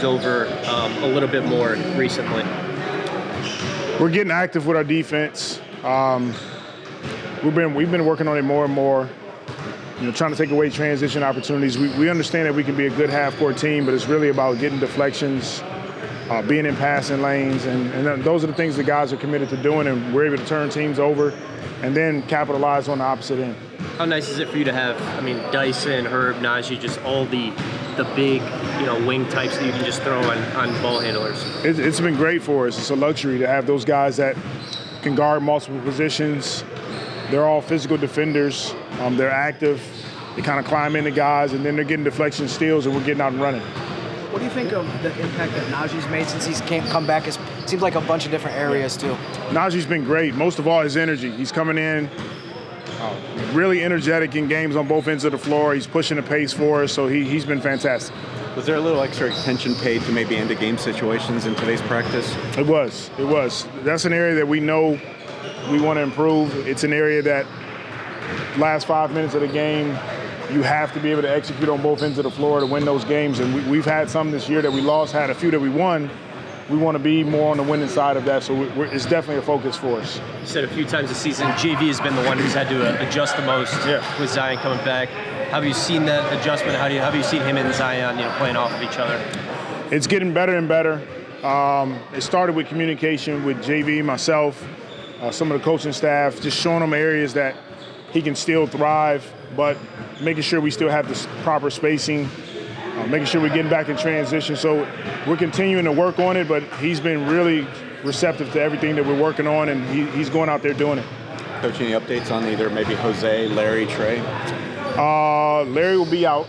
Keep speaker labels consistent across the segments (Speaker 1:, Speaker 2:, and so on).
Speaker 1: over a little bit more recently?
Speaker 2: We're getting active with our defense. We've been working on it more and more. Trying to take away transition opportunities. We understand that we can be a good half-court team, but it's really about getting deflections, being in passing lanes, and those are the things the guys are committed to doing, and we're able to turn teams over and then capitalize on the opposite end.
Speaker 1: How nice is it for you to have, Dyson, Herb, Naji, just all the big, wing types that you can just throw on ball handlers?
Speaker 2: It's been great for us. It's a luxury to have those guys that can guard multiple positions. They're all physical defenders. They're active. They kind of climb into guys, and then they're getting deflection steals, and we're getting out and running.
Speaker 3: What do you think of the impact that Naji's made since he's come back? It seems like a bunch of different areas, too.
Speaker 2: Naji's been great. Most of all, his energy. He's coming in really energetic in games on both ends of the floor. He's pushing the pace for us, so he's been fantastic.
Speaker 4: Was there a little extra attention paid to maybe end-of-game situations in today's practice?
Speaker 2: It was. That's an area that we know we want to improve. It's an area that last 5 minutes of the game, you have to be able to execute on both ends of the floor to win those games. And we've had some this year that we lost, had a few that we won. We want to be more on the winning side of that, so it's definitely a focus for us.
Speaker 1: You said a few times this season, JV has been the one who's had to adjust the most with Zion coming back. Have you seen that adjustment? How have you seen him and Zion, playing off of each other?
Speaker 2: It's getting better and better. It started with communication with JV, myself, some of the coaching staff, just showing him areas that he can still thrive, but making sure we still have the proper spacing, making sure we're getting back in transition. So we're continuing to work on it, but he's been really receptive to everything that we're working on, and he's going out there doing it.
Speaker 4: Coach, any updates on either maybe Jose, Larry, Trey?
Speaker 2: Larry will be out.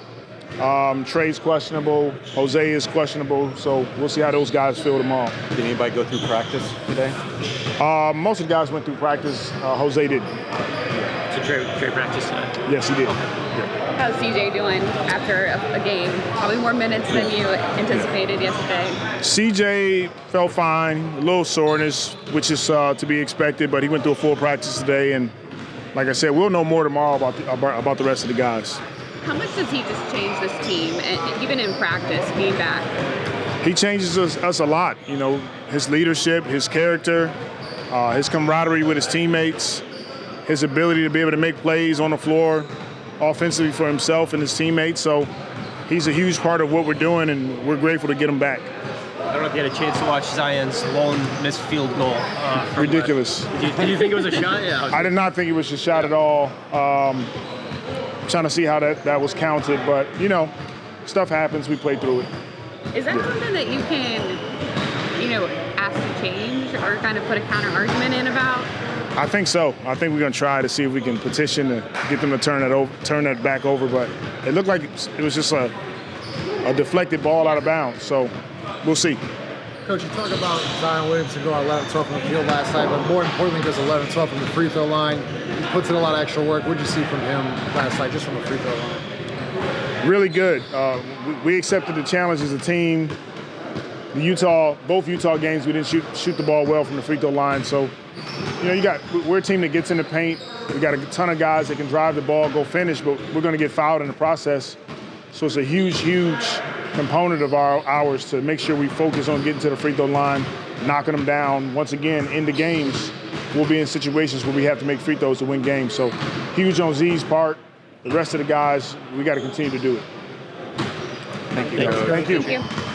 Speaker 2: Trey's questionable. Jose is questionable. So we'll see how those guys feel tomorrow.
Speaker 4: Did anybody go through practice today?
Speaker 2: Most of the guys went through practice. Jose didn't.
Speaker 1: So Trey practiced today?
Speaker 2: Yes, he did.
Speaker 5: How's CJ doing after a game? Probably more minutes than you anticipated yesterday.
Speaker 2: CJ felt fine, a little soreness, which is to be expected, but he went through a full practice today, and like I said, we'll know more tomorrow about the rest of the guys.
Speaker 5: How much does he just change this team, and even in practice, being back?
Speaker 2: He changes us a lot. His leadership, his character, his camaraderie with his teammates, his ability to be able to make plays on the floor offensively for himself and his teammates. So he's a huge part of what we're doing, and we're grateful to get him back.
Speaker 1: I don't know if you had a chance to watch Zion's lone missed field goal.
Speaker 2: Ridiculous.
Speaker 1: Did you think it was a shot? Yeah.
Speaker 2: I did not think it was a shot at all. Trying to see how that was counted, but stuff happens. We play through it.
Speaker 5: Is that something that you can, ask to change or kind of put a counter argument in about?
Speaker 2: I think so. I think we're going to try to see if we can petition to get them to turn that back over. But it looked like it was just a deflected ball out of bounds. So we'll see.
Speaker 6: Coach, you talk about Zion Williamson going 11-12 from the field last night, but more importantly, goes 11-12 from the free throw line. He puts in a lot of extra work. What did you see from him last night, just from the free throw line?
Speaker 2: Really good. We accepted the challenge as a team. Both Utah games, we didn't shoot the ball well from the free throw line. So, we're a team that gets in the paint. We got a ton of guys that can drive the ball, go finish, but we're going to get fouled in the process. So it's a huge, huge component of ours to make sure we focus on getting to the free throw line, knocking them down. Once again, in the games, we'll be in situations where we have to make free throws to win games. So huge on Z's part. The rest of the guys, we got to continue to do it.
Speaker 4: Thank you.
Speaker 2: Thank you.